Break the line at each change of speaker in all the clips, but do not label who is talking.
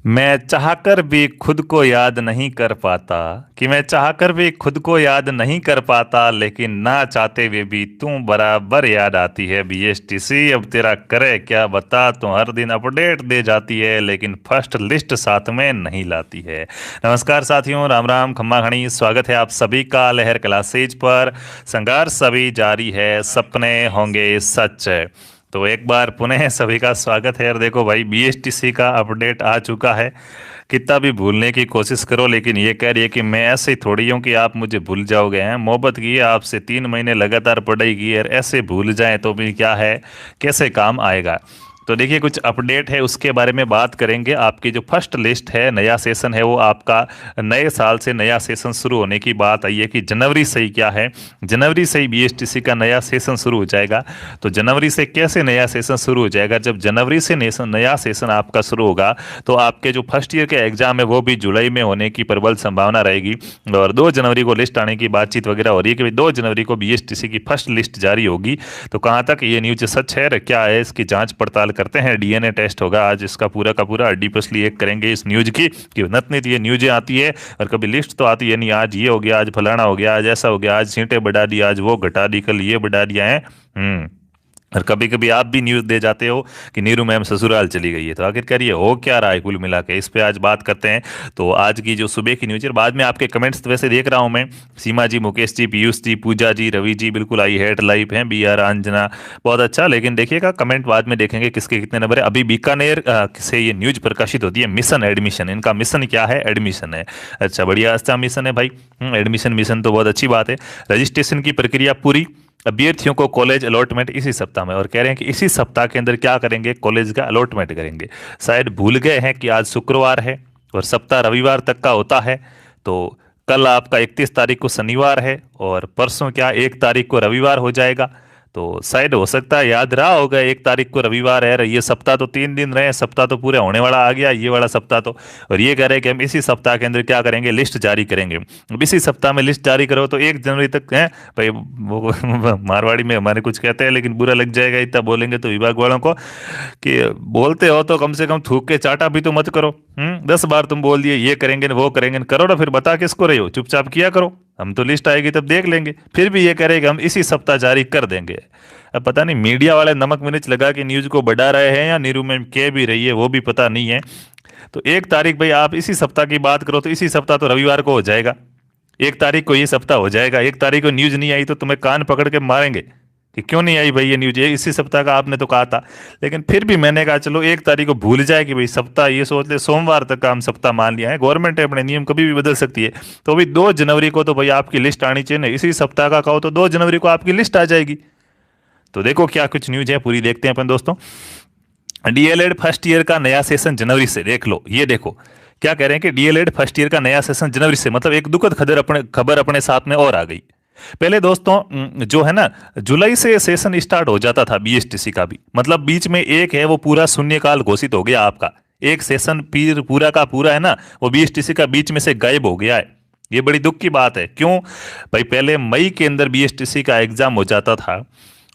मैं चाहकर भी खुद को याद नहीं कर पाता। कि मैं चाहकर भी खुद को याद नहीं कर पाता, लेकिन ना चाहते हुए भी तू बराबर याद आती है। बीएसटीसी अब तेरा करे क्या बता, तू हर दिन अपडेट दे जाती है लेकिन फर्स्ट लिस्ट साथ में नहीं लाती है। नमस्कार साथियों, राम राम खम्मा खणी, स्वागत है आप सभी का लहर क्लासेज पर। संघर्ष अभी जारी है, सपने होंगे सच। तो एक बार पुनः सभी का स्वागत है। और देखो भाई, बीएसटीसी का अपडेट आ चुका है। कितना भी भूलने की कोशिश करो, लेकिन ये कह रही है कि मैं ऐसे थोड़ी हूँ कि आप मुझे भूल जाओगे। हैं मोहब्बत की है आपसे, 3 महीने लगातार पढ़ाई की है, और ऐसे भूल जाएं तो भी क्या है, कैसे काम आएगा। तो देखिए, कुछ अपडेट है उसके बारे में बात करेंगे। आपकी जो फर्स्ट लिस्ट है, नया सेशन है, वो आपका नए साल से नया सेशन शुरू होने की बात आई है कि जनवरी से ही क्या है, जनवरी से ही बीएसटीसी का नया सेशन शुरू हो जाएगा। तो जनवरी से कैसे नया सेशन शुरू हो जाएगा? जब जनवरी से नया सेशन आपका शुरू होगा तो आपके जो फर्स्ट ईयर के एग्जाम है वो भी जुलाई में होने की प्रबल संभावना रहेगी। और 2 जनवरी को लिस्ट आने की बातचीत वगैरह हो रही है कि 2 जनवरी को बीएसटीसी की फर्स्ट लिस्ट जारी होगी। तो कहाँ तक ये न्यूज सच है, क्या है, इसकी जांच पड़ताल करते हैं। डीएनए टेस्ट होगा आज, इसका पूरा का पूरा हड्डी पसली एक करेंगे इस न्यूज की, कि नतनित ये न्यूजें आती है और कभी लिस्ट तो आती है नहीं। आज ये हो गया, आज फलाना हो गया, आज ऐसा हो गया, आज सीटें बढ़ा दी, आज वो घटा दी, कल ये बढ़ा दिया है। और कभी कभी आप भी न्यूज़ दे जाते हो कि नीरू मैम ससुराल चली गई है। तो आखिरकार ये हो क्या रहा है कुल मिला के, इस पे आज बात करते हैं। तो आज की जो सुबह की न्यूज़ है, बाद में आपके कमेंट्स तो वैसे देख रहा हूँ मैं, सीमा जी, मुकेश जी, पीयूष जी, पूजा जी, रवि जी, बिल्कुल आई हेड लाइव हैं, बी आर अंजना, बहुत अच्छा। लेकिन देखिएगा, कमेंट बाद में देखेंगे किसके कितने नंबर है। अभी बीकानेर से ये न्यूज प्रकाशित होती है, मिशन एडमिशन, इनका मिशन क्या है, एडमिशन है। अच्छा, बढ़िया, अच्छा मिशन है भाई। एडमिशन मिशन तो बहुत अच्छी बात है। रजिस्ट्रेशन की प्रक्रिया पूरी, अभ्यर्थियों को कॉलेज अलॉटमेंट इसी सप्ताह में। और कह रहे हैं कि इसी सप्ताह के अंदर क्या करेंगे, कॉलेज का अलॉटमेंट करेंगे। शायद भूल गए हैं कि आज शुक्रवार है और सप्ताह रविवार तक का होता है। तो कल आपका 31 तारीख को शनिवार है और परसों क्या 1 तारीख को रविवार हो जाएगा। तो शायद हो सकता है याद रहा होगा, 1 तारीख को रविवार है। ये सप्ताह तो 3 दिन रहे, सप्ताह तो पूरे होने वाला आ गया, ये वाला सप्ताह तो। और ये कह रहे हैं कि हम इसी सप्ताह के अंदर क्या करेंगे, लिस्ट जारी करेंगे। अब इसी सप्ताह में लिस्ट जारी करो तो 1 जनवरी तक है भाई। वो मारवाड़ी में हमारे कुछ कहते हैं, लेकिन बुरा लग जाएगा इतना बोलेंगे तो विभाग वालों को, कि बोलते हो तो कम से कम थूक के चाटा भी तो मत करो। 10 बार तुम बोल दिए ये करेंगे वो करेंगे, करो ना, फिर बता किसको रहे हो, चुपचाप किया करो। हम तो लिस्ट आएगी तब देख लेंगे। फिर भी ये कह रहे हैं कि हम इसी सप्ताह जारी कर देंगे। अब पता नहीं मीडिया वाले नमक मिर्च लगा के न्यूज को बढ़ा रहे हैं या नीरू मैम कह भी रही है, वो भी पता नहीं है। तो 1 तारीख भाई, आप इसी सप्ताह की बात करो तो इसी सप्ताह तो रविवार को हो जाएगा। 1 तारीख को ये सप्ताह हो जाएगा। 1 तारीख को न्यूज नहीं आई तो तुम्हें कान पकड़ के मारेंगे कि क्यों नहीं आई भाई ये न्यूज, ये इसी सप्ताह का आपने तो कहा था। लेकिन फिर भी मैंने कहा चलो 1 तारीख को भूल जाए कि भाई सप्ताह, ये सोच ले सोमवार तक का हम सप्ताह मान लिया है। गवर्नमेंट है, अपने नियम कभी भी बदल सकती है। तो अभी 2 जनवरी को तो भाई आपकी लिस्ट आनी चाहिए ना, इसी सप्ताह का कहो तो 2 जनवरी को आपकी लिस्ट आ जाएगी। तो देखो क्या कुछ न्यूज है, पूरी देखते हैं अपन दोस्तों। डीएलएड फर्स्ट ईयर का नया सेशन जनवरी से, देख लो, ये देखो क्या कह रहे हैं कि डीएलएड फर्स्ट ईयर का नया सेशन जनवरी से, मतलब एक दुखद खबर अपने साथ में और आ गई। पहले दोस्तों जो है ना, जुलाई से सेशन स्टार्ट हो जाता था बीएसटीसी का भी, मतलब बीच में एक है वो पूरा शून्यकाल घोषित हो गया आपका। एक सेशन पीर पूरा का पूरा है ना, वो बीएसटीसी का बीच में से गायब हो गया है। ये बड़ी दुख की बात है। क्यों भाई? पहले मई के अंदर बीएसटीसी का एग्जाम हो जाता था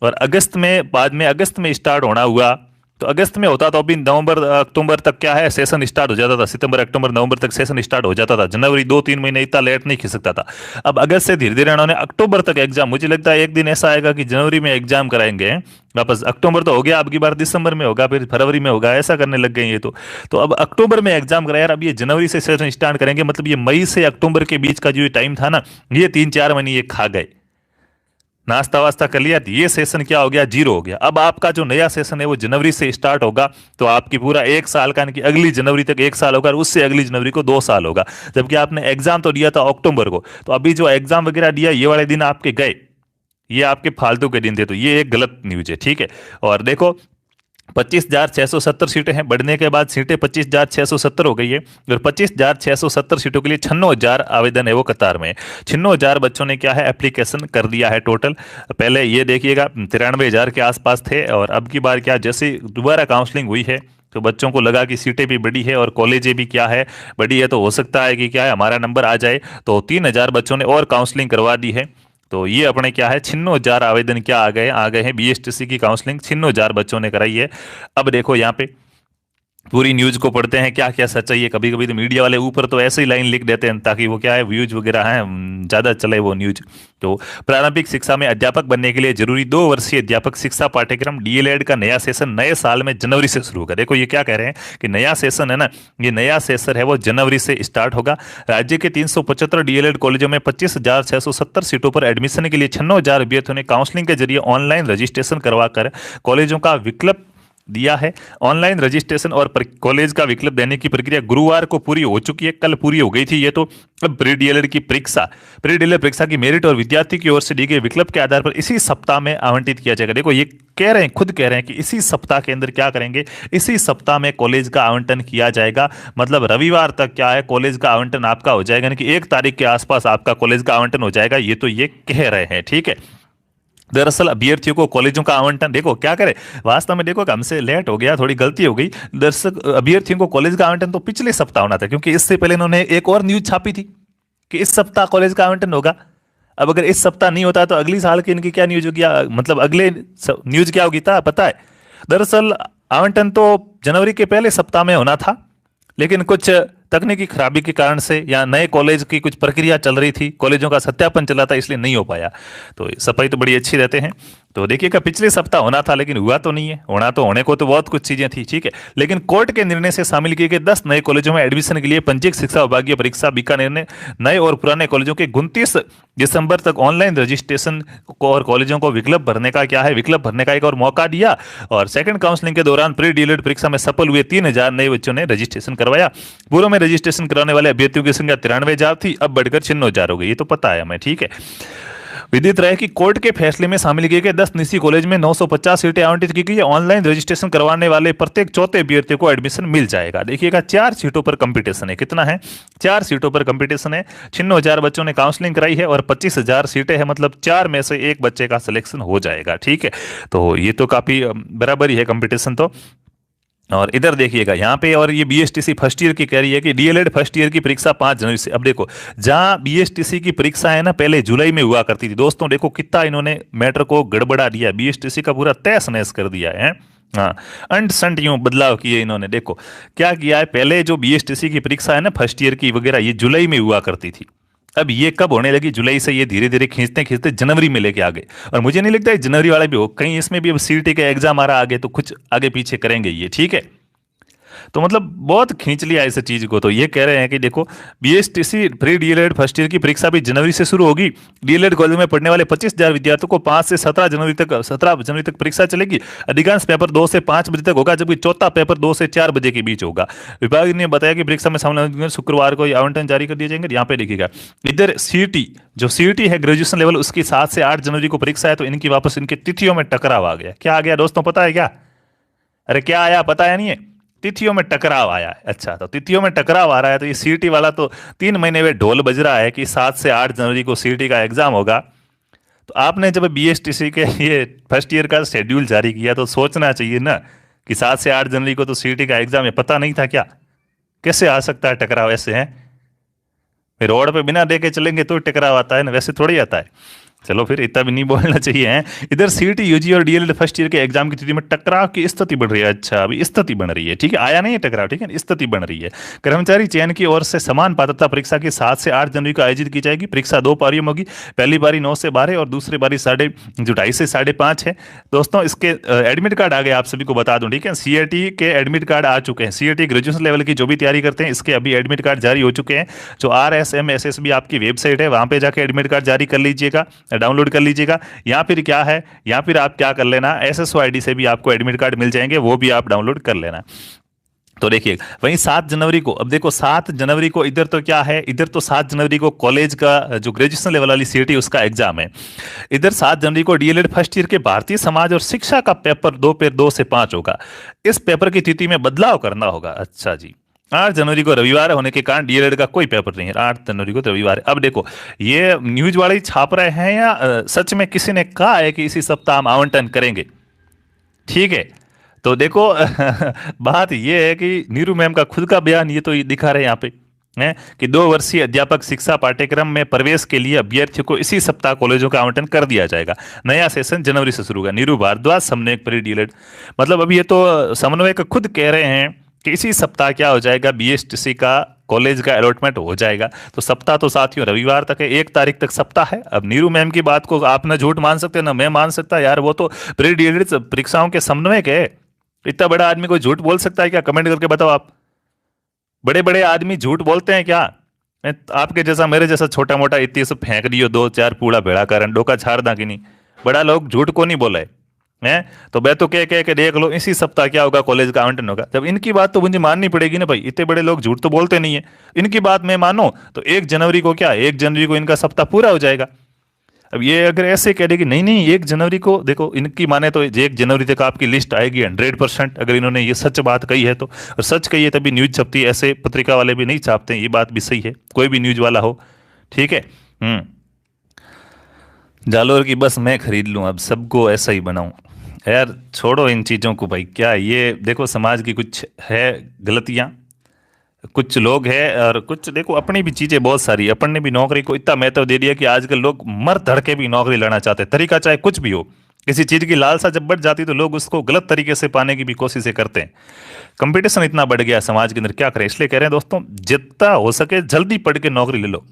और अगस्त में, बाद में अगस्त में स्टार्ट होना हुआ। तो अगस्त में होता तो अभी नवंबर अक्टूबर तक क्या है, सेशन स्टार्ट हो जाता था। सितंबर अक्टूबर नवंबर तक सेशन स्टार्ट हो जाता था। जनवरी 2-3 महीने इतना लेट नहीं खिसकता था। अब अगस्त से धीरे धीरे इन्होंने अक्टूबर तक एग्जाम, मुझे लगता है एक दिन ऐसा आएगा कि जनवरी में एग्जाम कराएंगे वापस। अक्टूबर तो हो गया, अब की बार दिसंबर में होगा, फिर फरवरी में होगा, ऐसा करने लग गए ये तो अब अक्टूबर में एग्जाम कराया। अब ये जनवरी से सेशन स्टार्ट करेंगे, मतलब ये मई से अक्टूबर के बीच का जो टाइम था ना, ये 3-4 महीने ये खा गए। नाश्ता वास्ता कर लिया, ये सेशन क्या हो गया, जीरो हो गया। अब आपका जो नया सेशन है वो जनवरी से स्टार्ट होगा। तो आपकी पूरा 1 साल का, यानी कि अगली जनवरी तक 1 साल होगा, और उससे अगली जनवरी को 2 साल होगा। जबकि आपने एग्जाम तो दिया था अक्टूबर को, तो अभी जो एग्जाम वगैरह दिया ये वाले दिन आपके गए, ये आपके फालतू के दिन थे। तो ये एक गलत न्यूज है, ठीक है। और देखो, 25,670 सीटें हैं, बढ़ने के बाद सीटें 25,670 हो गई है। और 25,670 सीटों के लिए 96,000 आवेदन है वो कतार में। 96,000 बच्चों ने क्या है, एप्लीकेशन कर दिया है टोटल। पहले ये देखिएगा 93,000 के आसपास थे, और अब की बार क्या, जैसे दोबारा काउंसलिंग हुई है तो बच्चों को लगा कि सीटें भी बड़ी है और कॉलेजें भी क्या है, बड़ी है, तो हो सकता है कि क्या है, हमारा नंबर आ जाए। तो 3,000 बच्चों ने और काउंसलिंग करवा दी है। तो ये अपने क्या है, 96,000 आवेदन क्या आ गए हैं बीएसटीसी की काउंसलिंग 96,000 बच्चों ने कराई है। अब देखो यहाँ पे पूरी न्यूज को पढ़ते हैं, क्या क्या सच्चाई है। कभी कभी तो मीडिया वाले ऊपर तो ऐसे ही लाइन लिख देते हैं ताकि वो क्या है, व्यूज वगैरह हैं, ज्यादा चले वो न्यूज। तो प्रारंभिक शिक्षा में अध्यापक बनने के लिए जरूरी 2 वर्षीय अध्यापक शिक्षा पाठ्यक्रम डीएलएड का नया सेशन नए साल में जनवरी से शुरू होगा। देखो ये क्या कह रहे हैं कि नया सेशन है ना, ये नया सेशन है वो जनवरी से स्टार्ट होगा। राज्य के 375 डीएलएड कॉलेजों में 25,670 सीटों पर एडमिशन के लिए 96,000 अभ्यर्थियों ने काउंसलिंग के जरिए ऑनलाइन रजिस्ट्रेशन करवाकर कॉलेजों का विकल्प दिया है। ऑनलाइन रजिस्ट्रेशन और कॉलेज का विकल्प देने की प्रक्रिया गुरुवार को पूरी हो चुकी है, कल पूरी हो गई थी ये तो। अब प्री डीएलएड की परीक्षा, प्री डीएलएड परीक्षा की मेरिट और विद्यार्थी की ओर से दिए गए विकल्प के आधार पर इसी सप्ताह में आवंटित किया जाएगा। देखो ये कह रहे हैं, खुद कह रहे हैं कि इसी सप्ताह के अंदर क्या करेंगे, इसी सप्ताह में कॉलेज का आवंटन किया जाएगा। मतलब रविवार तक क्या है, कॉलेज का आवंटन आपका हो जाएगा, यानी कि 1 तारीख के आसपास आपका कॉलेज का आवंटन हो जाएगा, ये तो ये कह रहे हैं। ठीक है, दरअसल अभ्यर्थियों को कॉलेजों का आवंटन, देखो क्या करे, वास्तव में देखो कि हमसे लेट हो गया, थोड़ी गलती हो गई। दरअसल अभ्यर्थियों को कॉलेज का आवंटन तो पिछले सप्ताह होना था, क्योंकि इससे पहले इन्होंने एक और न्यूज छापी थी कि इस सप्ताह कॉलेज का आवंटन होगा। अब अगर इस सप्ताह नहीं होता तो अगली साल की इनकी क्या न्यूज होगी, मतलब अगले न्यूज क्या होगी था पता है। दरअसल आवंटन तो जनवरी के पहले सप्ताह में होना था, लेकिन कुछ तकनीकी खराबी के कारण से या नए कॉलेज की कुछ प्रक्रिया चल रही थी, कॉलेजों का सत्यापन चला था, इसलिए नहीं हो पाया। तो सफाई तो बड़ी अच्छी रहते हैं। तो देखिएगा पिछले सप्ताह होना था लेकिन हुआ तो नहीं है, होना तो होने को तो बहुत कुछ चीजें थी। ठीक है, लेकिन कोर्ट के निर्णय से शामिल किए गए 10 नए कॉलेजों में एडमिशन के लिए पंजीयक शिक्षा विभागीय परीक्षा बीकानेर ने नए और पुराने कॉलेजों के 29 दिसंबर तक ऑनलाइन रजिस्ट्रेशन को और कॉलेजों को विकल्प भरने का क्या है, विकल्प भरने का एक और मौका दिया। और सेकंड काउंसलिंग के दौरान प्री डीएलएड परीक्षा में सफल हुए 3,000 नए बच्चों ने रजिस्ट्रेशन करवाया। पूर्व में रजिस्ट्रेशन कराने वाले अभ्यर्थियों की संख्या 93,000 थी, अब बढ़कर 96,000 हो गई, ये तो पता है हमें। ठीक है, विदित रहे कि कोर्ट के फैसले में शामिल किए गए 10 निजी कॉलेज में 950 सीटें आवंटित की गई है। ऑनलाइन रजिस्ट्रेशन करवाने वाले प्रत्येक चौथे अभ्यर्थी को एडमिशन मिल जाएगा। देखिएगा 4 सीटों पर कंपटीशन है, कितना है, 4 सीटों पर कंपटीशन है। 96,000 बच्चों ने काउंसलिंग कराई है और 25,000 सीटें हैं, मतलब 4 में से एक बच्चे का सिलेक्शन हो जाएगा। ठीक है, तो ये तो काफी बराबर ही है कंपटीशन तो। और इधर देखिएगा यहाँ पे, और ये बीएसटीसी फर्स्ट ईयर की कह रही है कि डीएलएड फर्स्ट ईयर की परीक्षा 5 जनवरी से। अब देखो जहाँ बीएसटीसी की परीक्षा है ना पहले जुलाई में हुआ करती थी, दोस्तों देखो कितना इन्होंने मैटर को गड़बड़ा दिया, बीएसटीसी का पूरा तहस नहस कर दिया है। हाँ, अंट संट यूं बदलाव किए इन्होंने। देखो क्या किया है, पहले जो बीएसटीसी की परीक्षा है ना फर्स्ट ईयर की वगैरह, ये जुलाई में हुआ करती थी। अब ये कब होने लगी, जुलाई से ये धीरे धीरे खींचते खींचते जनवरी में लेके आ गए। और मुझे नहीं लगता है जनवरी वाला भी हो, कहीं इसमें भी अब सीटी का एग्जाम आ रहा आगे, तो कुछ आगे पीछे करेंगे ये। ठीक है, तो मतलब बहुत खींच लिया इस चीज को। तो ये कह रहे हैं कि देखो BSTC pre DElEd first year की परीक्षा भी जनवरी से शुरू होगी। डीएलएड कॉलेज में पढ़ने वाले 25,000 विद्यार्थियों को 5 से 17 जनवरी तक परीक्षा चलेगी। अधिकांश पेपर 2 से 5 बजे तक होगा, जबकि चौथा पेपर 2 से 4 बजे के बीच होगा। विभाग ने बताया कि परीक्षा में शामिल शुक्रवार को आवंटन जारी कर दिए जाएंगे। यहाँ पे देखिएगा इधर सीटी, जो सीटी है ग्रेजुएशन लेवल, उसकी 7 से 8 जनवरी को परीक्षा है, तो इनकी वापस इनके तिथियों में टकराव आ गया। क्या आ गया दोस्तों, पता है क्या, अरे क्या आया पता है नहीं है, तिथियों में टकराव आया है। अच्छा, तो तिथियों में टकराव आ रहा है, तो ये सीटी वाला तो 3 महीने में ढोल बज रहा है कि 7 से 8 जनवरी को सीटी का एग्जाम होगा। तो आपने जब बीएसटीसी के ये फर्स्ट ईयर का शेड्यूल जारी किया तो सोचना चाहिए ना कि 7 से 8 जनवरी को तो सीटी का एग्जाम है, पता नहीं था क्या, कैसे आ सकता है टकराव ऐसे है। फिर रोड पे बिना देखे चलेंगे तो टकराव आता है ना, वैसे थोड़ी आता है। चलो फिर इतना भी नहीं बोलना चाहिए है। इधर सीटी यूजी और डीएलएड फर्स्ट ईयर के एग्जाम की स्थिति में टकराव की स्थिति बढ़ रही है। अच्छा, अभी स्थिति बन रही है, ठीक है, आया नहीं है टकराव, ठीक है, स्थिति बन रही है। कर्मचारी चयन की ओर से समान पात्रता परीक्षा की 7 से 8 जनवरी को आयोजित की जाएगी। परीक्षा 2 पारियों में होगी, पहली पारी 9 से 12 और दूसरी पारी 2:30 से 5:30 है। दोस्तों इसके एडमिट कार्ड आ गए, आप सभी को बता दूं, ठीक है, सीएटी के एडमिट कार्ड आ चुके हैं। सीएटी ग्रेजुएशन लेवल की जो भी तैयारी करते हैं इसके अभी एडमिट कार्ड जारी हो चुके हैं। जो RSMSSB आपकी वेबसाइट है वहां पे जाके एडमिट कार्ड जारी कर लीजिएगा, डाउनलोड कर लीजिएगा। या फिर क्या है, या फिर आप क्या कर लेना, SSO ID से भी आपको एडमिट कार्ड मिल जाएंगे, वो भी आप डाउनलोड कर लेना। तो देखिए वहीं 7 जनवरी को, अब देखो 7 जनवरी को इधर तो क्या है, इधर तो 7 जनवरी को कॉलेज का जो ग्रेजुएशन लेवल वाली सीटी उसका एग्जाम है। इधर 7 जनवरी को डीएलएड फर्स्ट ईयर के भारतीय समाज और शिक्षा का पेपर 2 से 5 होगा। इस पेपर की तिथि में बदलाव करना होगा। अच्छा जी, 8 जनवरी को रविवार होने के कारण डीएलएड का कोई पेपर नहीं है, 8 जनवरी को तो रविवार है। अब देखो ये न्यूज वाले छाप रहे हैं या सच में किसी ने कहा है कि इसी सप्ताह हम आवंटन करेंगे। ठीक है, तो देखो बात ये है कि नीरू मैम का खुद का बयान ये तो ये दिखा रहे हैं यहाँ पे है कि 2 वर्षीय अध्यापक शिक्षा पाठ्यक्रम में प्रवेश के लिए अभ्यर्थियों को इसी सप्ताह कॉलेजों का आवंटन कर दिया जाएगा। नया सेशन जनवरी से शुरू होगा। नीरू भारद्वाज समन्वयक प्री डीएलएड, मतलब अभी ये तो समन्वयक खुद कह रहे हैं कि इसी सप्ताह क्या हो जाएगा, बीएसटीसी का कॉलेज का अलॉटमेंट हो जाएगा। तो सप्ताह तो साथियों रविवार तक है, 1 तारीख तक सप्ताह है। अब नीरू मैम की बात को आप ना झूठ मान सकते ना मैं मान सकता यार, वो तो प्री डिग्री परीक्षाओं के समन्वयक है। इतना बड़ा आदमी कोई झूठ बोल सकता है क्या? कमेंट करके बताओ आप। बड़े बड़े आदमी झूठ बोलते हैं क्या? आपके जैसा मेरे जैसा छोटा मोटा इतनी सब फेंक दियो, 2 4 पूड़ा भेड़ा करन डोका छाड़ दा कि नहीं। बड़ा लोग झूठ को नहीं बोले हैं। तो मैं तो कह के देख लो इसी सप्ताह क्या होगा, कॉलेज का आवंटन होगा। जब इनकी बात तो मुझे माननी पड़ेगी ना भाई, इतने बड़े लोग झूठ तो बोलते नहीं है। इनकी बात मैं मानो तो 1 जनवरी को क्या, 1 जनवरी को इनका सप्ताह पूरा हो जाएगा। अब ये अगर ऐसे कह दे कि नहीं नहीं 1 जनवरी को, देखो इनकी माने तो 1 जनवरी तक आपकी लिस्ट आएगी 100%, अगर इन्होंने ये सच बात कही है तो। और सच कही है तभी न्यूज छपती है, ऐसे पत्रिका वाले भी नहीं छापते हैं। ये बात भी सही है, कोई भी न्यूज वाला हो, ठीक है। जालोर की बस मैं खरीद लूं, अब सबको ऐसा ही बनाऊं। यार छोड़ो इन चीज़ों को भाई, क्या ये देखो समाज की कुछ है गलतियां, कुछ लोग हैं और कुछ देखो अपनी भी चीजें बहुत सारी। अपन ने भी नौकरी को इतना महत्व दे दिया कि आजकल लोग मर धड़ के भी नौकरी लेना चाहते हैं, तरीका चाहे कुछ भी हो। किसी चीज की लालसा जब बढ़ जाती तो लोग उसको गलत तरीके से पाने की भी कोशिशें करते हैं। कंपटीशन इतना बढ़ गया समाज के अंदर, क्या करें। इसलिए कह रहे हैं दोस्तों, जितना हो सके जल्दी पढ़ के नौकरी ले लो।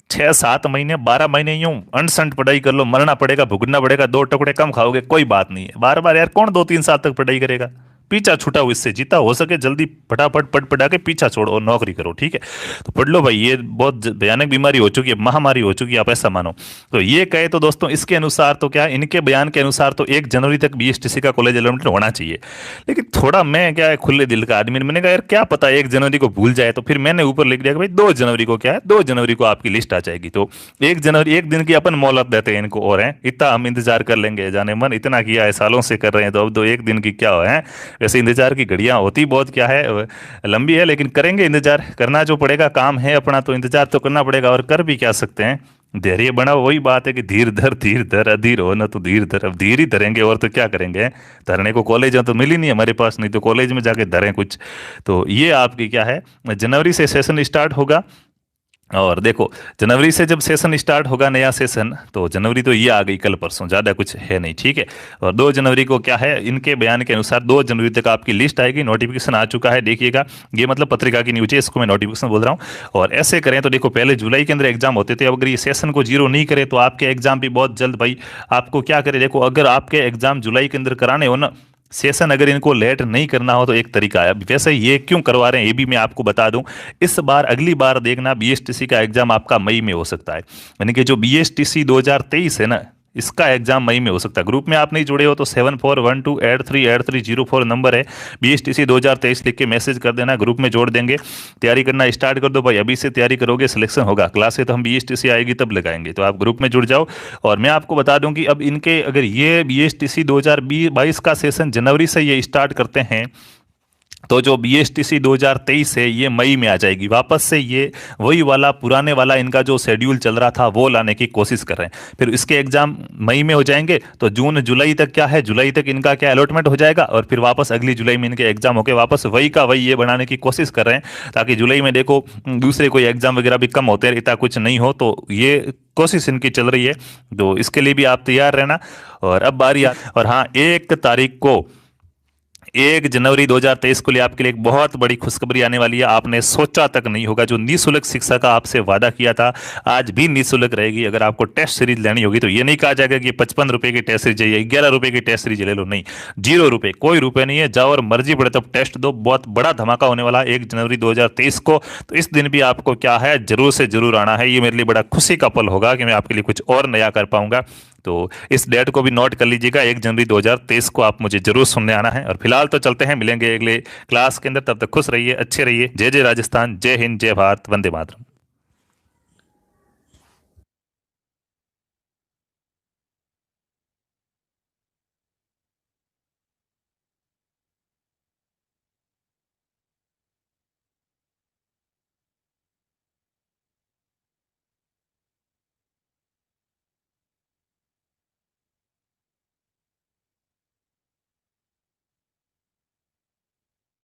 6 7 महीने 12 महीने यूं अनसंट पढ़ाई कर लो, मरना पड़ेगा भुगतना पड़ेगा, 2 टुकड़े कम खाओगे, कोई बात नहीं है। बार बार यार कौन 2 3 साल तक पढ़ाई करेगा। पीछा छुटाओ इससे, जितना हो सके जल्दी फटाफट पढ़ पढ़ा के पीछा छोड़ो और नौकरी करो, ठीक है। तो पढ़ लो भाई, ये बहुत भयानक बीमारी हो चुकी है, महामारी हो चुकी है, आप ऐसा मानो। तो ये कहे तो दोस्तों इसके अनुसार तो क्या, इनके बयान के अनुसार तो 1 जनवरी तक बीएसटीसी का कॉलेज अलॉटमेंट होना चाहिए। लेकिन थोड़ा मैं क्या है खुले दिल का आदमी, मैंने कहा यार क्या पता 1 जनवरी को भूल जाए, तो फिर मैंने ऊपर लिख दिया कि भाई 2 जनवरी को क्या है, 2 जनवरी को आपकी लिस्ट आ जाएगी। तो 1 जनवरी, एक दिन की अपन मोहलत देते हैं इनको, और है इतना हम इंतजार कर लेंगे, जाने मन इतना किया है, सालों से कर रहे हैं, तो अब 1 दिन की क्या है। वैसे इंतजार की घड़ियां होती बहुत क्या है लंबी है, लेकिन करेंगे इंतजार, करना जो पड़ेगा, काम है अपना तो इंतजार तो करना पड़ेगा। और कर भी क्या सकते हैं, धैर्य बनाओ। वही बात है कि धीर धर अधीर हो ना, तो धीर धर, अब धीर ही धरेंगे और तो क्या करेंगे। धरने को कॉलेज है तो मिली नहीं हमारे पास, नहीं तो कॉलेज में जाके धरें कुछ। तो ये आपकी क्या है, जनवरी से सेशन स्टार्ट होगा। और देखो जनवरी से जब सेशन स्टार्ट होगा नया सेशन, तो जनवरी तो ये आ गई कल परसों, ज़्यादा कुछ है नहीं, ठीक है। और 2 जनवरी को क्या है, इनके बयान के अनुसार 2 जनवरी तक आपकी लिस्ट आएगी, नोटिफिकेशन आ चुका है, देखिएगा। ये मतलब पत्रिका की न्यूज है, इसको मैं नोटिफिकेशन बोल रहा हूँ। और ऐसे करें तो देखो पहले जुलाई के अंदर एग्जाम होते थे, अब अगर ये सेशन को जीरो नहीं करे तो आपके एग्जाम भी बहुत जल्द भाई आपको क्या करे। देखो अगर आपके एग्जाम जुलाई के अंदर कराने हो ना, सेशन अगर इनको लेट नहीं करना हो तो एक तरीका है। वैसे ये क्यों करवा रहे हैं ये भी मैं आपको बता दूं। इस बार अगली बार देखना बीएसटीसी का एग्जाम आपका मई में हो सकता है, यानी कि जो बीएसटीसी 2023 है ना, इसका एग्जाम मई में हो सकता है। ग्रुप में आप नहीं जुड़े हो तो 7412838304 नंबर है, बीएसटीसी 2023 लिख के मैसेज कर देना, ग्रुप में जोड़ देंगे। तैयारी करना स्टार्ट कर दो भाई, अभी से तैयारी करोगे सिलेक्शन होगा। क्लासें तो हम बीएसटीसी आएगी तब लगाएंगे, तो आप ग्रुप में जुड़ जाओ। और मैं आपको बता दूं कि अब इनके अगर ये बीएसटीसी 2022 का सेशन जनवरी से ये स्टार्ट करते हैं, तो जो बीएसटीसी 2023 है ये मई में आ जाएगी वापस से। ये वही वाला पुराने वाला इनका जो शेड्यूल चल रहा था वो लाने की कोशिश कर रहे हैं। फिर इसके एग्जाम मई में हो जाएंगे, तो जून जुलाई तक क्या है, जुलाई तक इनका क्या अलॉटमेंट हो जाएगा, और फिर वापस अगली जुलाई में इनके एग्जाम होके वापस वही का वही ये बनाने की कोशिश कर रहे हैं, ताकि जुलाई में देखो दूसरे कोई एग्जाम वगैरह भी कम होते हैं, इतना कुछ नहीं हो। तो ये कोशिश इनकी चल रही है, तो इसके लिए भी आप तैयार रहना। और अब बारी और हाँ, 1 तारीख को 1 जनवरी 2023 को लिए आपके लिए एक बहुत बड़ी खुशखबरी आने वाली है। आपने सोचा तक नहीं होगा, जो निःशुल्क शिक्षा का आपसे वादा किया था आज भी निःशुल्क रहेगी। अगर आपको टेस्ट सीरीज लेनी होगी तो ये नहीं कहा जाएगा कि 55 रुपए की टेस्ट सीरीज चाहिए, 11 रुपए की टेस्ट सीरीज ले लो, नहीं, 0 रुपए, कोई रुपए नहीं है। जाओ और मर्जी पड़े तब टेस्ट दो। बहुत बड़ा धमाका होने वाला है 1 जनवरी 2023 को। तो इस दिन भी आपको क्या है, जरूर से जरूर आना है। ये मेरे लिए बड़ा खुशी का पल होगा कि मैं आपके लिए कुछ और नया कर पाऊंगा। तो इस डेट को भी नोट कर लीजिएगा, 1 जनवरी 2023 को आप मुझे जरूर सुनने आना है। और फिलहाल तो चलते हैं, मिलेंगे अगले क्लास के अंदर, तब तक खुश रहिए, अच्छे रहिए। जय जय राजस्थान, जय हिंद, जय भारत, वंदे मातरम।